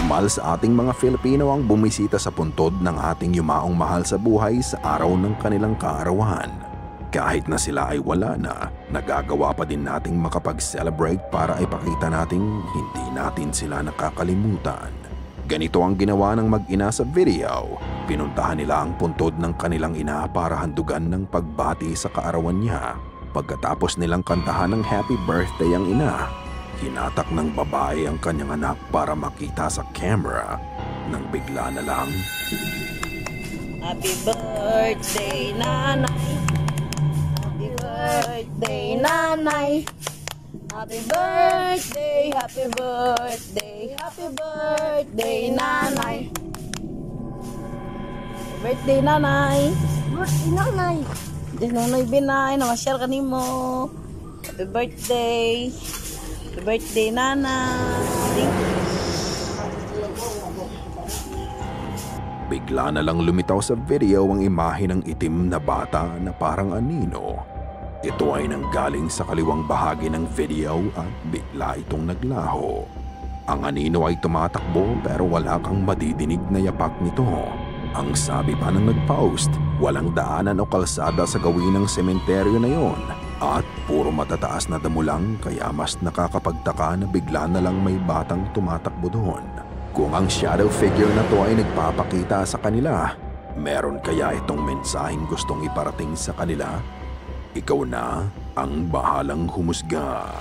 Normal sa ating mga Filipino ang bumisita sa puntod ng ating yumaong mahal sa buhay sa araw ng kanilang kaarawan. Kahit na sila ay wala na, nagagawa pa din nating makapag-celebrate para ipakita nating hindi natin sila nakakalimutan. Ganito ang ginawa ng mag-ina sa video. Pinuntahan nila ang puntod ng kanilang ina para handugan ng pagbati sa kaarawan niya. Pagkatapos nilang kantahan ng happy birthday ang ina, hinatak ng babae ang kanyang anak para makita sa camera nang bigla na lang, Happy birthday, nanay. Happy birthday, nanay. Happy birthday, happy birthday, happy birthday, nanay. Birthday, nanay. Birthday nanay. Diyan nanay binay, namasyal ka nimo. Happy birthday. Happy birthday, nanay. bigla na lang lumitaw sa video ang imahe ng itim na bata na parang anino. Ito ay nanggaling sa kaliwang bahagi ng video at bigla itong naglaho. Ang anino ay tumatakbo pero wala kang madidinig na yapak nito. Ang sabi pa ng nag-post, walang daanan o kalsada sa gawin ng sementeryo na yon at puro matataas na damo lang kaya mas nakakapagtaka na bigla na lang may batang tumatakbo doon. Kung ang shadow figure na to ay nagpapakita sa kanila, meron kaya itong mensaheng gustong iparating sa kanila? Ikaw na ang bahalang humusga.